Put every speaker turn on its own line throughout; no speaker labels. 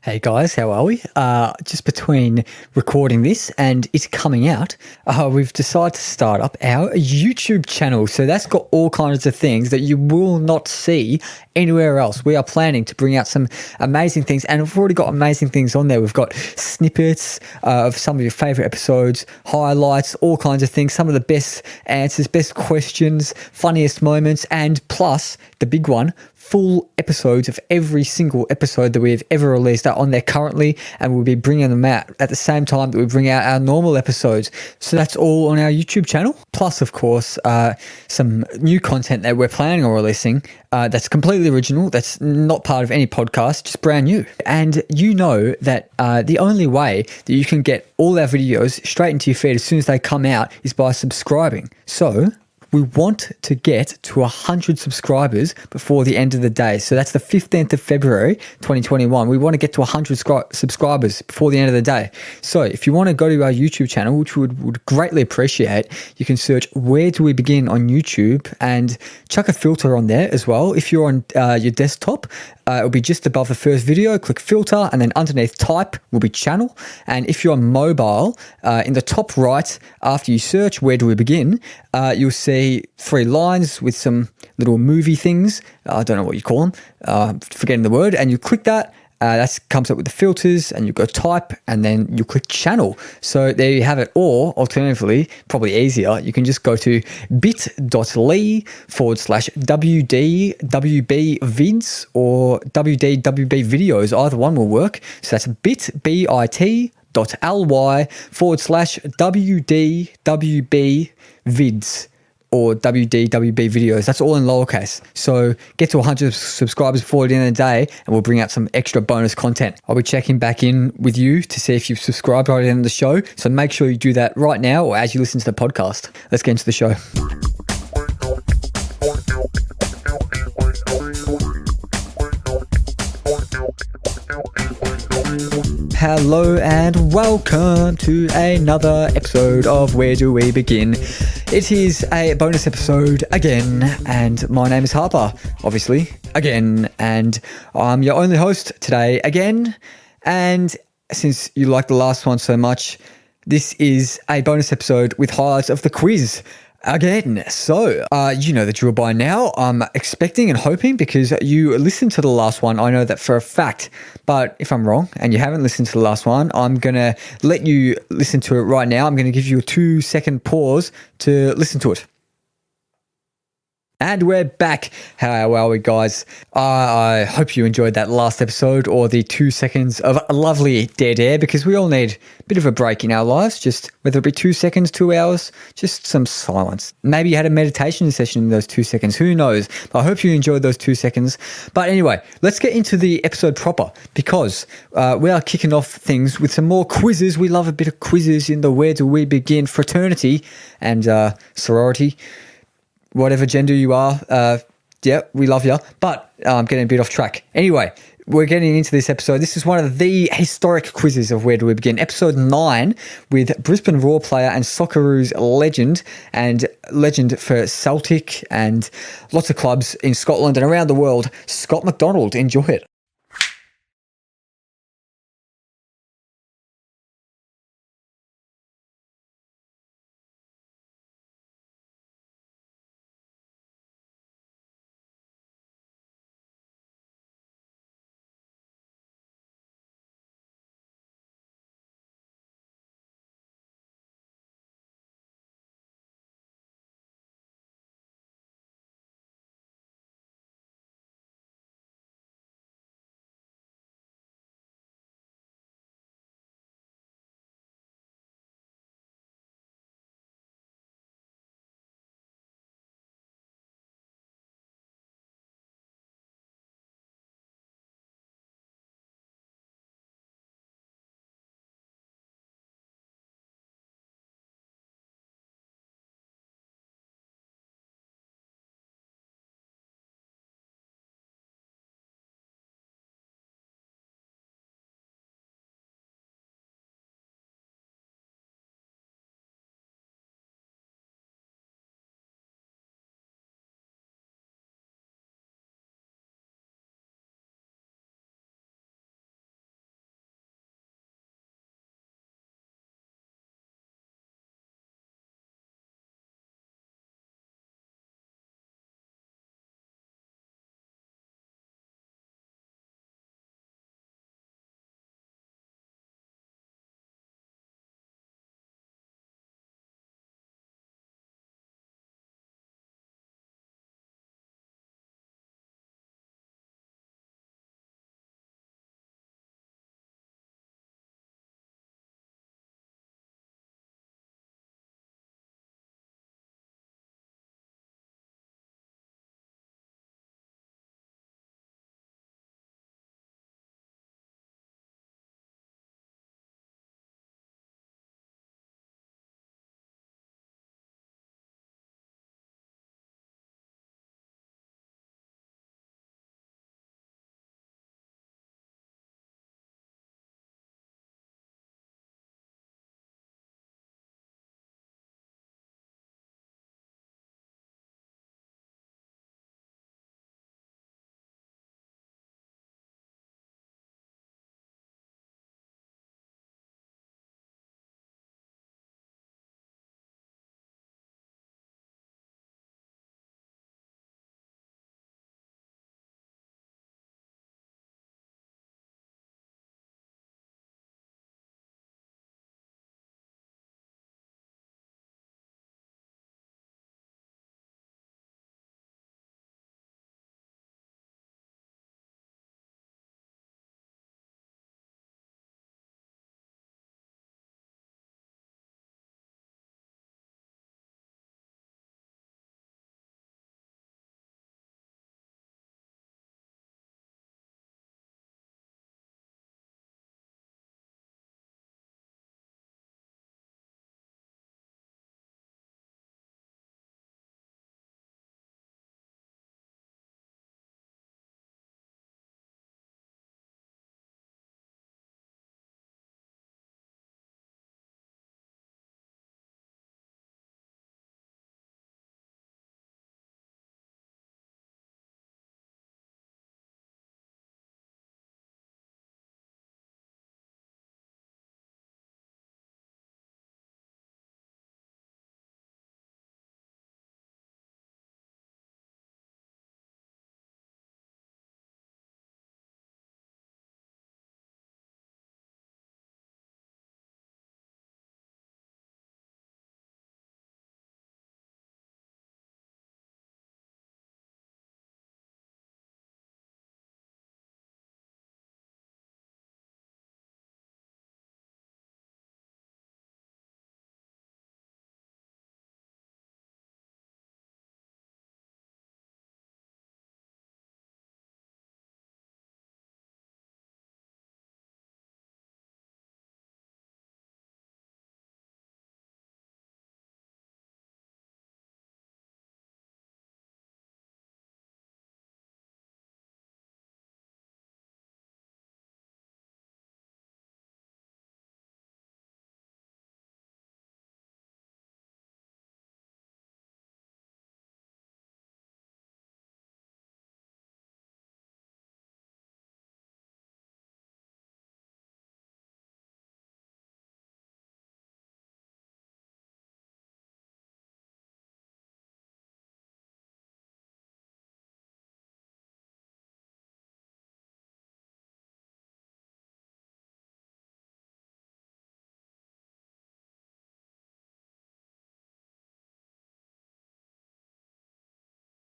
Hey guys, how are we? Just between recording this and it coming out, we've decided to start up our YouTube channel. So that's got all kinds of things that you will not see anywhere else. We are planning to bring out some amazing things, and we've already got amazing things on there. We've got snippets of some of your favorite episodes, highlights, all kinds of things, some of the best answers, best questions, funniest moments, and plus the big one, full episodes of every single episode that we've ever released are on there currently, and we'll be bringing them out at the same time that we bring out our normal episodes. So that's all on our YouTube channel. Plus, of course, some new content that we're planning on releasing that's completely original, that's not part of any podcast, just brand new. And you know that the only way that you can get all our videos straight into your feed as soon as they come out is by subscribing. So we want to get to 100 subscribers before the end of the day. So that's the 15th of February, 2021. We want to get to 100 subscribers before the end of the day. So if you want to go to our YouTube channel, which we would greatly appreciate, you can search Where Do We Begin on YouTube and chuck a filter on there as well. If you're on your desktop, it'll be just above the first video, click filter, and then underneath type will be channel. And if you're on mobile, in the top right, after you search Where Do We Begin, you'll see three lines with some little movie things. I don't know what you call them, forgetting the word, and you click that. That comes up with the filters, and you go type, and then you click channel. So there you have it. Or alternatively, probably easier, you can just go to bit.ly/WDWB vids or WDWB videos. Either one will work. So that's bit.ly/WDWB vids or WDWB videos. That's all in lowercase. So get to 100 subscribers before the end of the day, and we'll bring out some extra bonus content. I'll be checking back in with you to see if you've subscribed by the end of the show. So make sure you do that right now or as you listen to the podcast. Let's get into the show. Hello and welcome to another episode of Where Do We Begin? It is a bonus episode again, and my name is Harper, obviously, again, and I'm your only host today again. And since you liked the last one so much, this is a bonus episode with highlights of the quiz. Again, so you know the drill by now. I'm expecting and hoping, because you listened to the last one, I know that for a fact. But if I'm wrong and you haven't listened to the last one, I'm going to let you listen to it right now. I'm going to give you a 2-second pause to listen to it. And we're back. How are we, guys? I hope you enjoyed that last episode, or the 2 seconds of lovely dead air, because we all need a bit of a break in our lives, just whether it be 2 seconds, 2 hours, just some silence. Maybe you had a meditation session in those 2 seconds. Who knows? But I hope you enjoyed those 2 seconds. But anyway, let's get into the episode proper, because we are kicking off things with some more quizzes. We love a bit of quizzes in the Where Do We Begin fraternity and sorority. Whatever gender you are, yeah, we love you. But I'm getting a bit off track. Anyway, we're getting into this episode. This is one of the historic quizzes of Where Do We Begin? Episode 9 with Brisbane Roar player and Socceroos legend, and legend for Celtic and lots of clubs in Scotland and around the world, Scott McDonald. Enjoy it.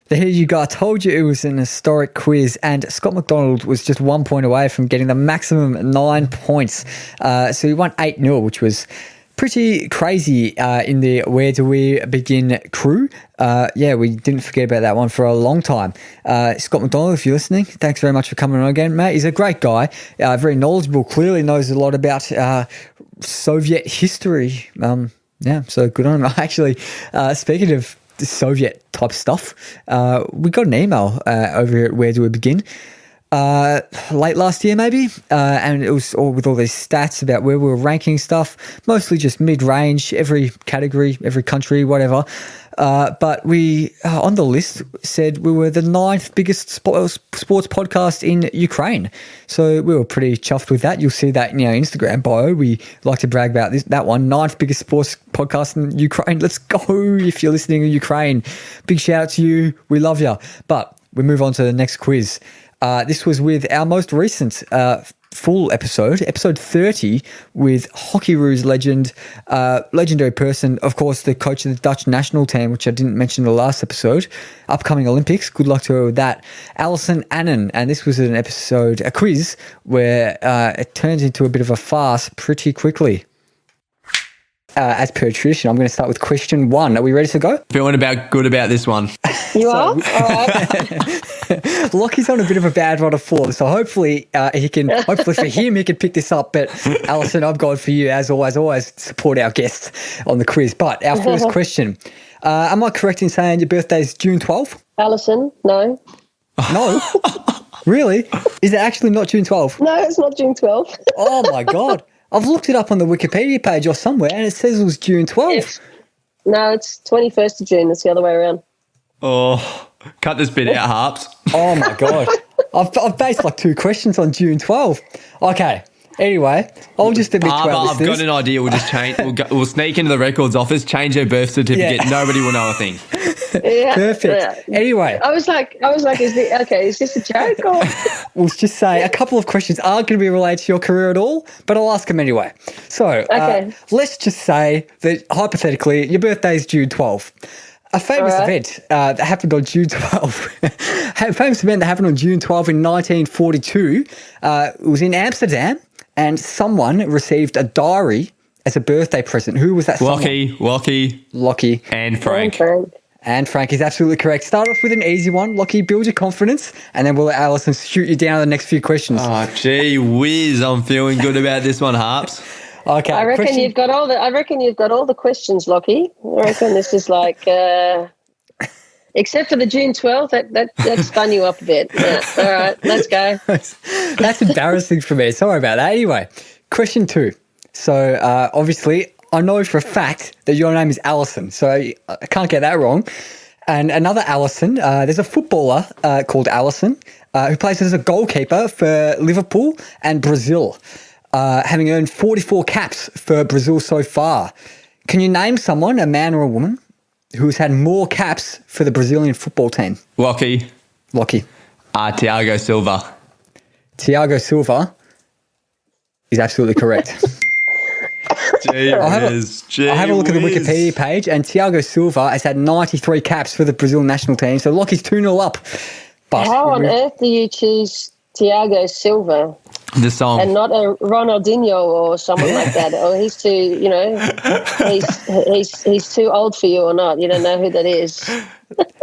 There you go. I told you it was an historic quiz, and Scott McDonald was just 1 point away from getting the maximum 9 points. So he won 8-0, which was pretty crazy in the Where Do We Begin crew. We didn't forget about that one for a long time. Scott McDonald, if you're listening, thanks very much for coming on again, mate. He's a great guy, very knowledgeable, clearly knows a lot about Soviet history. So good on him. Actually, speaking of the Soviet type stuff, we got an email over here at Where Do We Begin late last year maybe, and it was all with all these stats about where we were ranking stuff, mostly just mid-range, every category, every country, whatever. But we, on the list, said we were the 9th biggest sports podcast in Ukraine. So we were pretty chuffed with that. You'll see that in our Instagram bio. We like to brag about that one, 9th biggest sports podcast in Ukraine. Let's go if you're listening in Ukraine. Big shout out to you. We love you. But we move on to the next quiz. This was with our most recent full episode 30, with Hockeyroos legend, legendary person, of course, the coach of the Dutch national team, which I didn't mention in the last episode, upcoming Olympics. Good luck to her with that. Alison Annan. And this was an episode, a quiz, where it turns into a bit of a farce pretty quickly. As per tradition, I'm going to start with question 1. Are we ready to go?
Feeling good about this one.
You are? All right.
Lockie's on a bit of a bad run of form, so hopefully hopefully for him, he can pick this up. But Alison, I'm going for you, as always support our guests on the quiz. But our first question, am I correct in saying your birthday is June 12th?
Alison, no.
No? Really? Is it actually not June 12th?
No, it's not June 12th.
Oh, my God. I've looked it up on the Wikipedia page or somewhere, and it says it was June 12th.
No, it's 21st of June. It's the other way around.
Oh, cut this bit out, Harps.
Oh, my God. I've based like 2 questions on June 12th. Okay. Anyway, I'll just admit to our
I've got an idea. We'll just change. We'll sneak into the records office, change her birth certificate. Yeah. Nobody will know a thing.
Yeah,
perfect. Yeah. Anyway,
I was like, is this a joke? Or?
We'll just say a couple of questions aren't going to be related to your career at all, but I'll ask them anyway. So let's just say that hypothetically, your birthday is June 12th. A famous event that happened on June 12th, a famous event that happened on June 12th in 1942, it was in Amsterdam, and someone received a diary as a birthday present. Who was that someone?
Lockie. And Frank.
And Frank is absolutely correct. Start off with an easy one. Lockie, build your confidence, and then we'll let Alison shoot you down the next few questions.
Oh, gee whiz. I'm feeling good about this one, Harps.
Okay.
I reckon you've got all the questions, Lockie. I reckon this is like except for the June 12th, that spun you up a bit. Yeah. All right, let's go.
That's embarrassing for me. Sorry about that. Anyway, question 2. So obviously, I know for a fact that your name is Alison, so I can't get that wrong. And another Alison, there's a footballer called Alison who plays as a goalkeeper for Liverpool and Brazil, having earned 44 caps for Brazil so far. Can you name someone, a man or a woman, who's had more caps for the Brazilian football team?
Lockie. Thiago Silva.
Thiago Silva is absolutely correct. I'll have a look at the Wikipedia page, and Thiago Silva has had 93 caps for the Brazil national team, so Lockie's 2-0 up. But
how on earth do you choose Thiago Silva?
The song.
And not a Ronaldinho or someone like that. Or he's too, he's too old for you or not. You don't know who that is.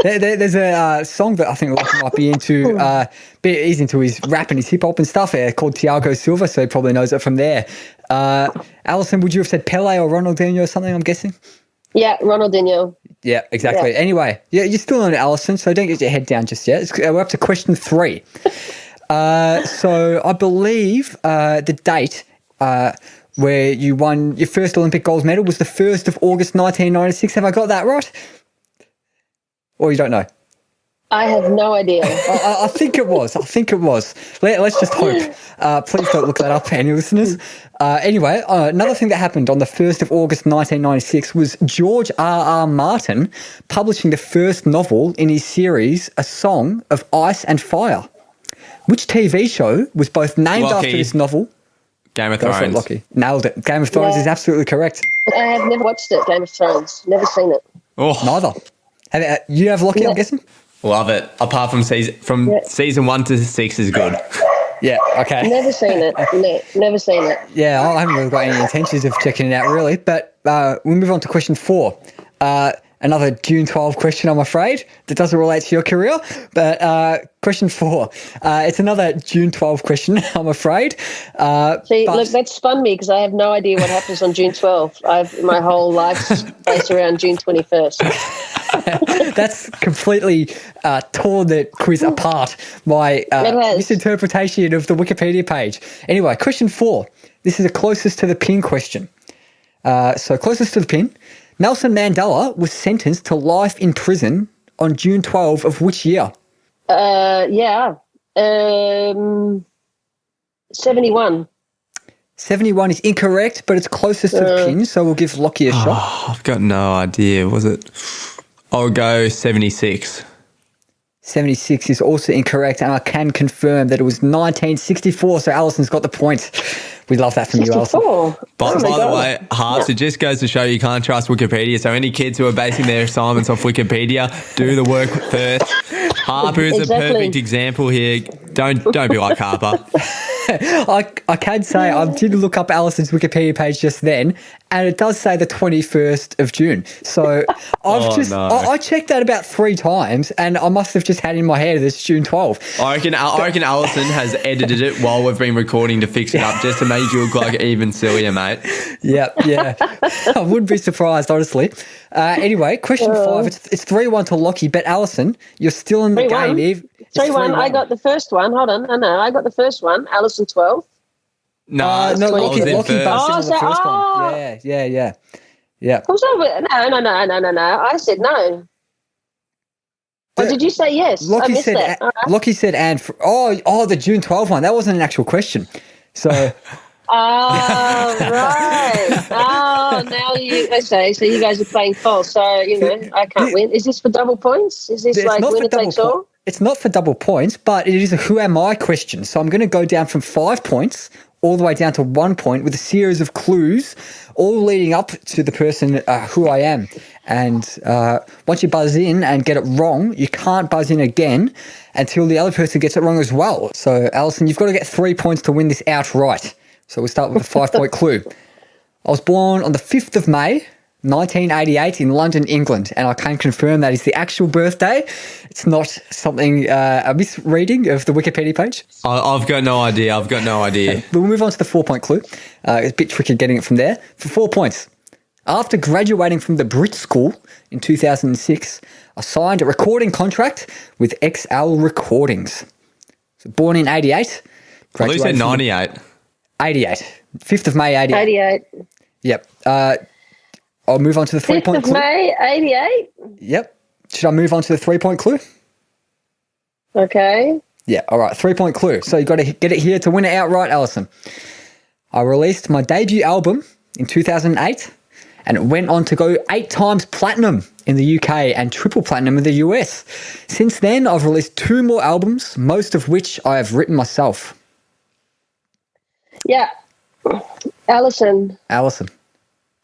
There's a song that I think Lockie might be into. He's into his rap and his hip hop and stuff called Thiago Silva, so he probably knows it from there. Alison, would you have said Pele or Ronaldinho or something, I'm guessing?
Yeah, Ronaldinho.
Yeah, exactly. Yeah. Anyway, you're still on Alison, so don't get your head down just yet. We're up to question 3. So I believe the date where you won your first Olympic gold medal was the 1st of August 1996. Have I got that right? Or you don't know?
I have no idea.
I think it was. Let's just hope. Please don't look that up, any listeners. Anyway, another thing that happened on the 1st of August 1996 was George R.R. Martin publishing the first novel in his series, A Song of Ice and Fire. Which TV show was both named after this novel?
Game of Thrones.
Lockie. Nailed it. Game of Thrones is absolutely correct.
I have never watched it, Game of Thrones. Never seen it.
Oh.
Neither. You have Lockie, I'm guessing?
Love it. Apart from season 1 to 6 is good.
Yeah, okay.
Never seen it. Never seen it.
Yeah, I haven't really got any intentions of checking it out, really. But we'll move on to question 4. Another June 12 question, I'm afraid, that doesn't relate to your career. But question 4, it's another June 12 question, I'm afraid.
Look, that spun me because I have no idea what happens on June 12th. My whole life's based around June 21st.
That's completely torn the quiz apart, my misinterpretation of the Wikipedia page. Anyway, question 4. This is the closest to the pin question. So closest to the pin. Nelson Mandela was sentenced to life in prison on June 12 of which year?
71.
71 is incorrect, but it's closest to the pin, so we'll give Lockie a shot.
I've got no idea. Was it? I'll go 76.
76 is also incorrect, and I can confirm that it was 1964, so Alison's got the point. We love that from
64.
you, Alison.
But by the way, Harps, it just goes to show you can't trust Wikipedia. So any kids who are basing their assignments off Wikipedia, do the work first. Harper is the perfect example here. Don't be like Harper.
I can say I did look up Alison's Wikipedia page just then, and it does say the 21st of June. So I checked that about 3 times, and I must have just had in my head that it's June 12.
I reckon Alison has edited it while we've been recording to fix it up, just to make you look like even sillier, mate.
Yeah. I wouldn't be surprised, honestly. Anyway, question 5. It's 3-1 to Lockie, but Alison, you're still in the game, Eve.
3-1. I got the first one. Hold on. No, I got the first one. Alison 12.
No, Lockie buzzed in on the first one. Yeah.
Was I? No. I said no. Or did you say yes?
Lockie said Lockie said the June 12 one. That wasn't an actual question. So
Oh, right. Oh, now so you guys are playing false. So, I can't win. Is this for double points? Is this like winner takes all?
It's not for double points, but it is a who am I question. So I'm going to go down from 5 points all the way down to 1 point with a series of clues, all leading up to the person who I am. And once you buzz in and get it wrong, you can't buzz in again until the other person gets it wrong as well. So, Alison, you've got to get 3 points to win this outright. So we'll start with a 5-point clue. I was born on the 5th of May, 1988 in London, England, and I can confirm that is the actual birthday. It's not something, a misreading of the Wikipedia page.
I've got no idea.
But we'll move on to the 4-point clue. It's a bit tricky getting it from there. For 4 points, after graduating from the Brit School in 2006, I signed a recording contract with XL Recordings. So born in 88.
At least said 98.
88. 5th of May, 88.
88.
Yep. I'll move on to the 3-point clue.
5th of May, 88.
Yep. Should I move on to the 3-point clue?
Okay.
Yeah, all right. 3-point clue. So you got to get it here to win it outright, Alison. I released my debut album in 2008, and it went on to go 8 times platinum in the UK and triple platinum in the US. Since then, I've released 2 more albums, most of which I have written myself.
Yeah. Alison.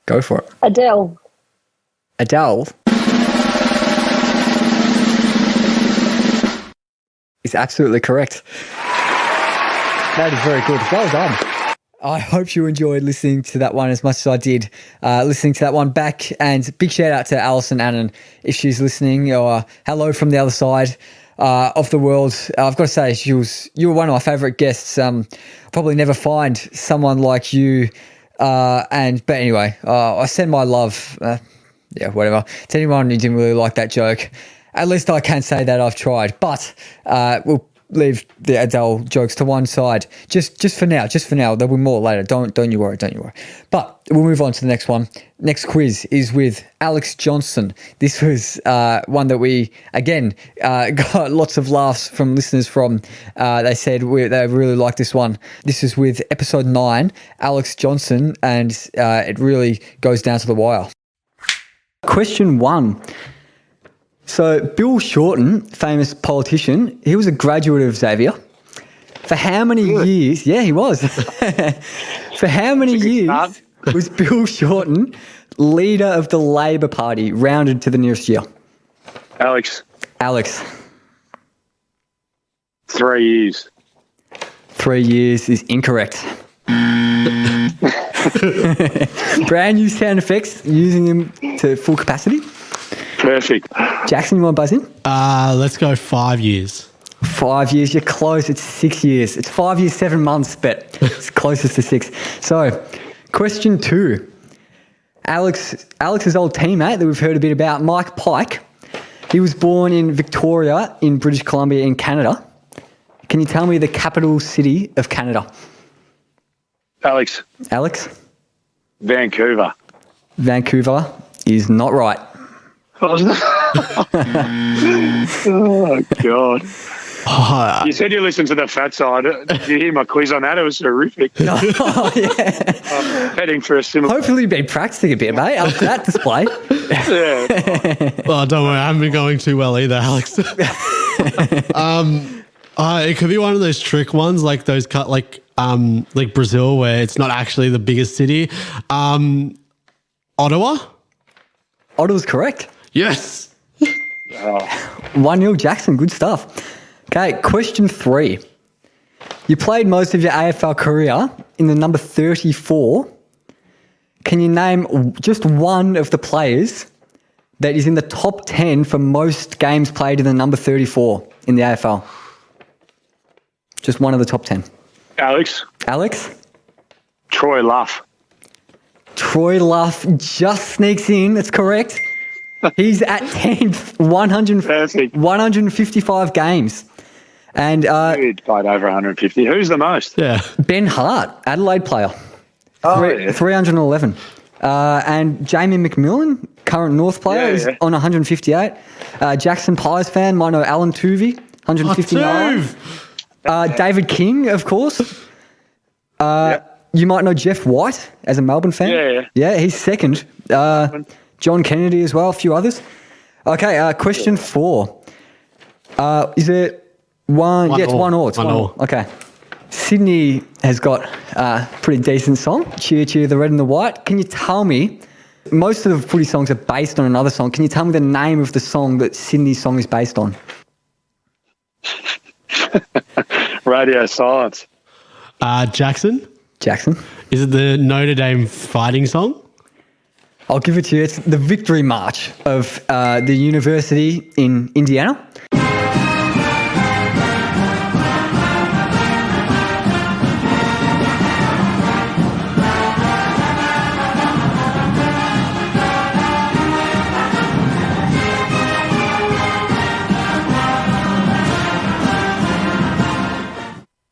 Go for it.
Adele.
Is absolutely correct. That is very good. Well done. I hope you enjoyed listening to that one as much as I did listening to that one back. And big shout out to Alison Annan if she's listening, or hello from the other side of the world. I've got to say, you were one of my favourite guests. Probably never find someone like you. But anyway, I send my love, whatever, to anyone who didn't really like that joke. At least I can say that I've tried. But we'll leave the Adele jokes to one side. Just for now. There'll be more later. Don't you worry. But we'll move on to the next one. Next quiz is with Alex Johnson. This was one that we, again, got lots of laughs from listeners from. They said they really liked this one. This is with episode 9, Alex Johnson, and it really goes down to the wire. Question 1. So Bill Shorten, famous politician, he was a graduate of Xavier. For how many years? Yeah, he was. For how many years was Bill Shorten leader of the Labor Party, rounded to the nearest year?
Alex. 3 years.
3 years is incorrect. Brand new sound effects, using them to full capacity.
Perfect.
Jackson, you want to buzz in?
Let's go 5 years.
5 years, you're close. It's 6 years. It's 5 years, 7 months, but it's closest to 6. So, question 2. Alex's old teammate that we've heard a bit about, Mike Pike. He was born in Victoria in British Columbia in Canada. Can you tell me the capital city of Canada?
Alex. Vancouver.
Vancouver is not right.
Oh, God. You said you listened to the fat side. Did you hear my quiz on that? It was horrific.
Oh, yeah.
I'm heading for a similar...
Hopefully you've been practicing a bit, mate, after that display.
Yeah.
Oh, don't worry. I haven't been going too well either, Alex. It could be one of those trick ones, like those like Brazil, where it's not actually the biggest city. Ottawa?
Ottawa's correct.
Yes.
1-0 Jackson, good stuff. Okay, question 3. You played most of your AFL career in the number 34. Can you name just one of the players that is in the top 10 for most games played in the number 34 in the AFL? Just one of the top 10.
Alex?
Troy Luff just sneaks in. That's correct. He's at 10th, 155 games. And
he played over 150. Who's the most?
Yeah.
Ben Hart, Adelaide player. 311. And Jamie McMillan, current North player, is on 158. Jackson Pies fan might know Alan Tuvey, 159. David King, of course. You might know Jeff White as a Melbourne fan. Yeah, he's second. John Kennedy as well, a few others. Okay, question 4. Is it one? Yeah, it's 1-1. It's 1-1. Okay. Sydney has got a pretty decent song, Cheer, Cheer, the Red and the White. Can you tell me, most of the footy songs are based on another song. Can you tell me the name of the song that Sydney's song is based on?
Radio Silence.
Jackson? Is it the Notre Dame fighting song?
I'll give it to you. It's the Victory March of the university in Indiana.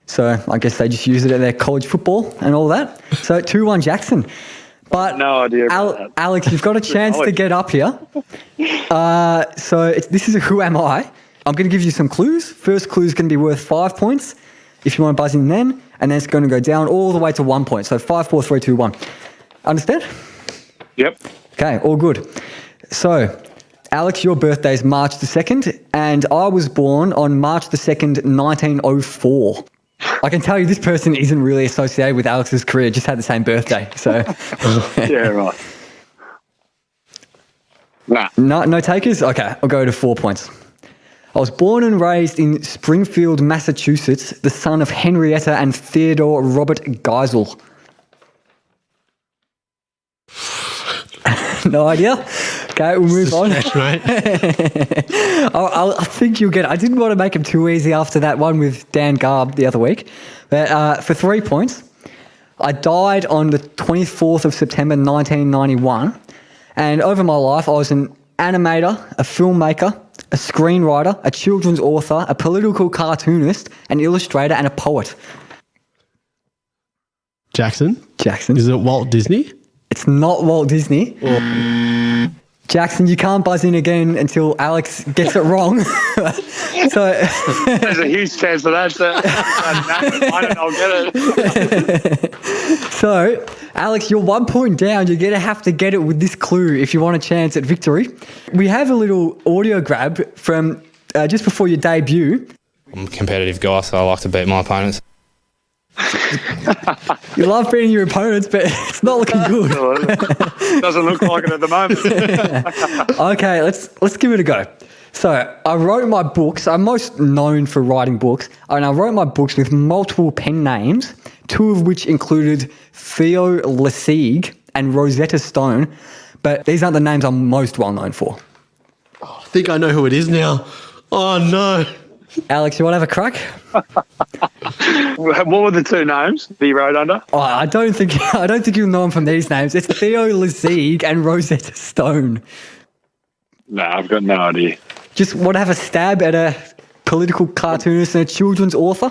So I guess they just use it at their college football and all that. So 2-1 Jackson. But
no idea about that.
Alex, you've got a chance to get up here. This is a Who Am I? I'm going to give you some clues. First clue is going to be worth 5 points if you want to buzz in then, and then it's going to go down all the way to 1 point. So 5, 4, 3, 2, 1. Understand?
Yep.
Okay, all good. So, Alex, your birthday is March the 2nd, and I was born on March the 2nd, 1904. I can tell you this person isn't really associated with Alex's career, just had the same birthday. So,
yeah, right.
No takers? Okay, I'll go to 4 points. I was born and raised in Springfield, Massachusetts, the son of Henrietta and Theodore Robert Geisel. No idea? Okay, we'll move on.
Right?
I think you'll get it. I didn't want to make him too easy after that one with Dan Garb the other week. But for 3 points, I died on the 24th of September 1991. And over my life, I was an animator, a filmmaker, a screenwriter, a children's author, a political cartoonist, an illustrator, and a poet.
Jackson?
Is
it Walt Disney?
It's not Walt Disney. Jackson, you can't buzz in again until Alex gets it wrong. So
there's a huge chance for that. I'll get it.
So, Alex, you're 1 point down. You're going to have to get it with this clue if you want a chance at victory. We have a little audio grab from just before your debut.
I'm a competitive guy, so I like to beat my opponents.
You love beating your opponents, but it's not looking good.
Doesn't look like it at the moment.
Okay, let's give it a go. So I wrote my books. I'm most known for writing books, and I wrote my books with multiple pen names, two of which included Theo Lessig and Rosetta Stone, but these aren't the names I'm most well known for.
I think I know who it is now. Oh, no.
Alex, you want to have a crack?
What were the two names that you wrote under?
Oh, I don't think you'll know them from these names. It's Theo Lessig and Rosetta Stone.
No, I've got no idea.
Just want to have a stab at a political cartoonist and a children's author.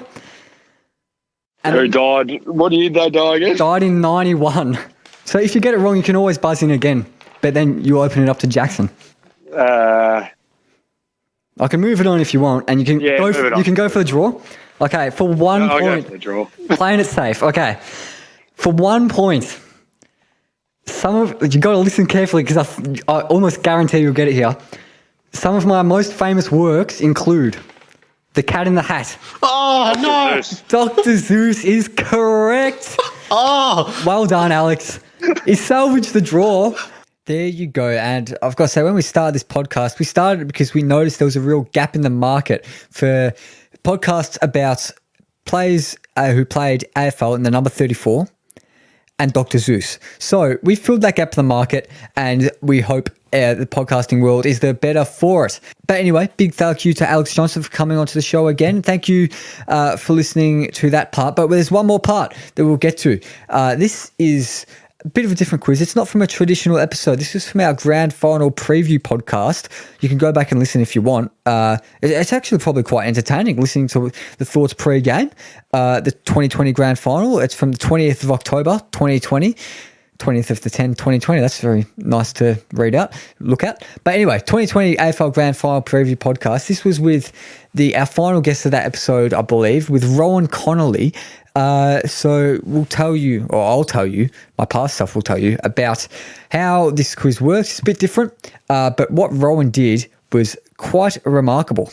And
Who died? What year did they die again?
died in 91. So if you get it wrong, you can always buzz in again. But then you open it up to Jackson. I can move it on if you want, and you can go for the draw. Okay, for 1
I'll go
point.
for the draw.
Playing it safe. Okay, for 1 point. You got to listen carefully because I almost guarantee you'll get it here. Some of my most famous works include The Cat in the Hat.
Oh, no.
Dr. Zeus is correct.
Oh.
Well done, Alex. He salvaged the draw. There you go. And I've got to say, when we started this podcast, we started it because we noticed there was a real gap in the market for podcasts about players who played AFL in the number 34 and Dr. Zeus. So we filled that gap in the market, and we hope the podcasting world is the better for it. But anyway, big thank you to Alex Johnson for coming onto the show again. Thank you for listening to that part. But there's one more part that we'll get to. This is a bit of a different quiz. It's not from a traditional episode. This is from our grand final preview podcast. You can go back and listen if you want. It's actually probably quite entertaining listening to the thoughts pre-game. The 2020 grand final. It's from the 20th of October, 2020. 20th of the 10th, 2020. That's very nice to look at. But anyway, 2020 AFL Grand Final Preview Podcast. This was with our final guest of that episode, I believe, with Rowan Connolly. So I'll tell you, my past self will tell you about how this quiz works. It's a bit different, but what Rowan did was quite remarkable.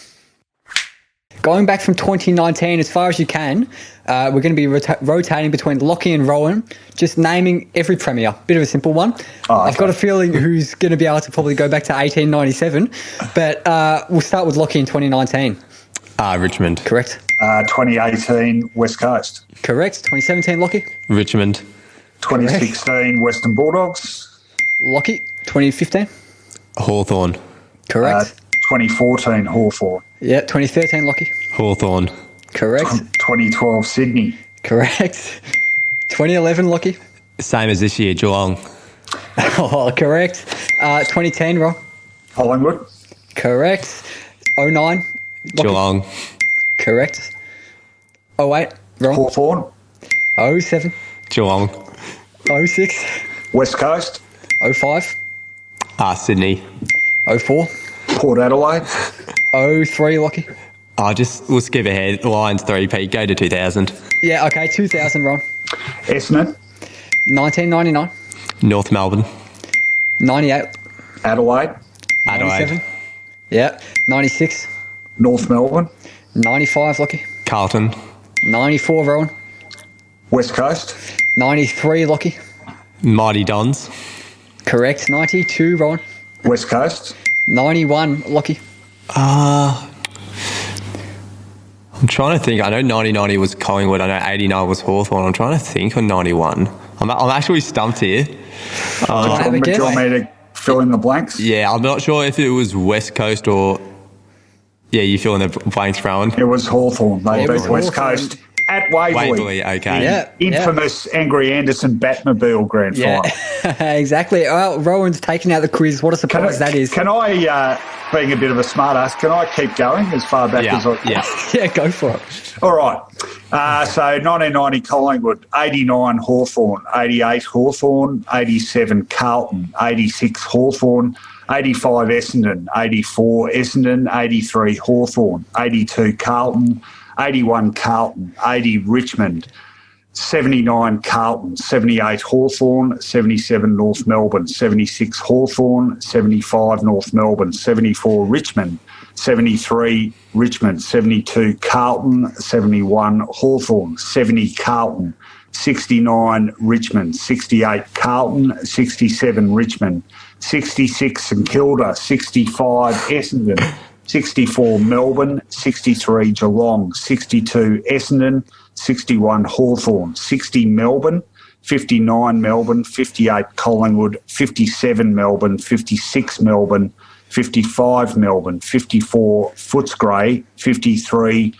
Going back from 2019 as far as you can, we're going to be rotating between Lockie and Rowan, just naming every premier. Bit of a simple one. Oh, okay. I've got a feeling who's going to be able to probably go back to 1897, but we'll start with Lockie in 2019.
Richmond.
Correct.
2018 West Coast.
Correct. 2017 Lockie.
Richmond.
2016 Correct. Western Bulldogs.
Lockie. 2015.
Hawthorn.
Correct.
2014 Hawthorn.
Yeah. 2013 Lockie.
Hawthorn.
Correct.
2012 Sydney.
Correct. 2011 Lockie.
Same as this year, Geelong.
Oh, correct. 2010 Rob.
Collingwood.
Correct. 09 Lockie.
Geelong.
Correct. 08 Rob.
Hawthorn.
07
Geelong.
06
West Coast.
05
Sydney.
04
Port Adelaide.
03 Lockie.
We'll skip ahead. Lions 3-peat. Go to 2000.
Yeah, okay. 2000 Ron.
Essendon.
1999.
North Melbourne.
98.
Adelaide.
97. Yeah. 96.
North Melbourne.
95 Lockie.
Carlton.
94 Rowan.
West Coast.
93 Lockie.
Mighty Dons.
Correct. 92 Rowan.
West Coast.
91 Lockie.
I'm trying to think. I know 90 was Collingwood. I know 89 was Hawthorn. I'm trying to think on 91. I'm actually stumped here.
Do you want me to fill in the blanks?
Yeah, I'm not sure if it was West Coast or... Yeah, you fill in the blanks, Rowan.
It was Hawthorn. They beat West Coast at Waverley.
Waverley, okay.
Yeah.
Infamous Angry Anderson Batmobile Grand Final.
Exactly. Well, Rowan's taken out the quiz. What a surprise that is.
Can I, being a bit of a smart ass, can I keep going as far back as I can?
Yeah, go for it.
All right. So 1990 Collingwood, 89 Hawthorn, 88 Hawthorn, 87 Carlton, 86 Hawthorn, 85 Essendon, 84 Essendon, 83 Hawthorn, 82 Carlton, 81 Carlton, 80 Richmond, 79 Carlton, 78 Hawthorn, 77 North Melbourne, 76 Hawthorn, 75 North Melbourne, 74 Richmond, 73 Richmond, 72 Carlton, 71 Hawthorn, 70 Carlton, 69 Richmond, 68 Carlton, 67 Richmond, 66 St Kilda, 65 Essendon, 64 Melbourne, 63 Geelong, 62 Essendon, 61 Hawthorn, 60 Melbourne, 59 Melbourne, 58 Collingwood, 57 Melbourne, 56 Melbourne, 55 Melbourne, 54 Footscray, 53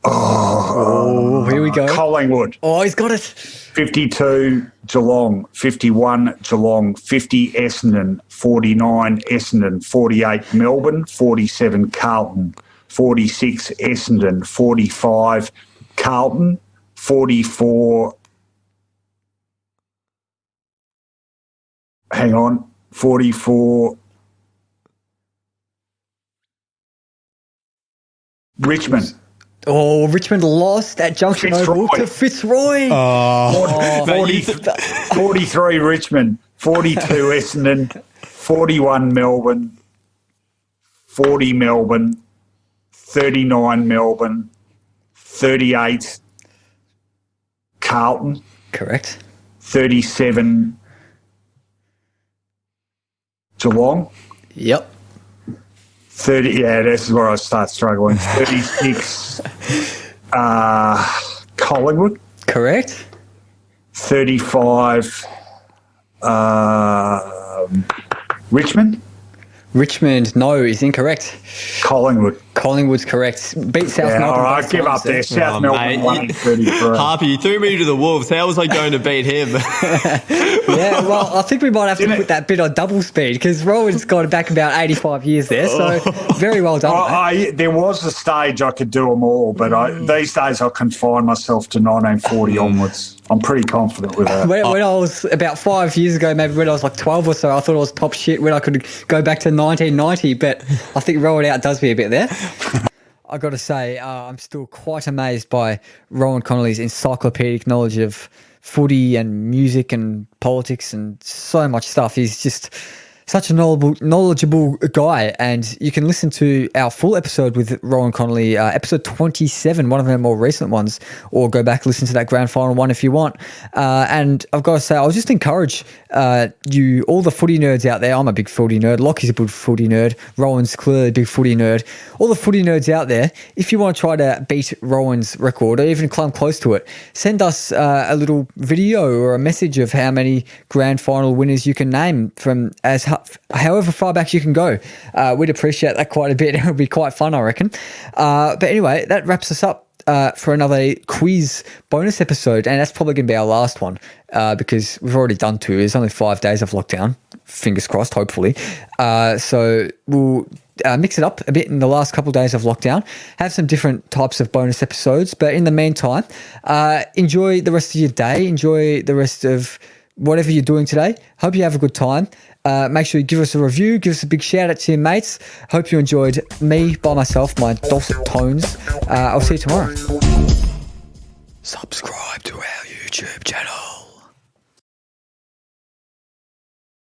here we go.
Collingwood.
Oh, he's got it.
52 Geelong, 51 Geelong, 50 Essendon, 49 Essendon, 48 Melbourne, 47 Carlton, 46 Essendon, 45 Carlton, 44 44 Richmond.
Oh, Richmond lost at Junction Oval to Fitzroy.
43 Richmond, 42 Essendon, 41 Melbourne, 40 Melbourne, 39 Melbourne, 38 Carlton.
Correct.
37 Geelong.
Yep.
30, yeah, this is where I start struggling. 36 Collingwood.
Correct.
35 Richmond.
Richmond, no, is incorrect. Collingwood's correct. Beat South Melbourne.
All right, give up there. South Melbourne won 33.
Harper, you threw me to the wolves. How was I going to beat him?
Yeah, well, I think we might have to put that bit on double speed because Rowan's gone back about 85 years there, so very well done.
There was a stage I could do them all, but these days I confine myself to 1940 onwards. I'm pretty confident with that.
When I was about 5 years ago, maybe when I was like 12 or so, I thought I was top shit when I could go back to 1990, but I think Rowan outdoes me a bit there. I got to say, I'm still quite amazed by Rowan Connolly's encyclopedic knowledge of footy and music and politics and so much stuff. He's just such a knowledgeable guy, and you can listen to our full episode with Rowan Connolly, episode 27, one of our more recent ones, or go back and listen to that grand final one if you want. And I've got to say, I'll just encourage you, all the footy nerds out there. I'm a big footy nerd. Lockie's a big footy nerd. Rowan's clearly a big footy nerd. All the footy nerds out there, if you want to try to beat Rowan's record or even climb close to it, send us a little video or a message of how many grand final winners you can name from however far back you can go. We'd appreciate that quite a bit. It would be quite fun, I reckon. But anyway, that wraps us up for another quiz bonus episode, and that's probably going to be our last one because we've already done 2. There's only 5 days of lockdown. Fingers crossed, hopefully. So we'll mix it up a bit in the last couple of days of lockdown, have some different types of bonus episodes. But in the meantime, enjoy the rest of your day. Enjoy the rest of whatever you're doing today. Hope you have a good time. Make sure you give us a review, give us a big shout out to your mates. Hope you enjoyed me by myself, my dulcet tones. I'll see you tomorrow. Subscribe to our YouTube channel.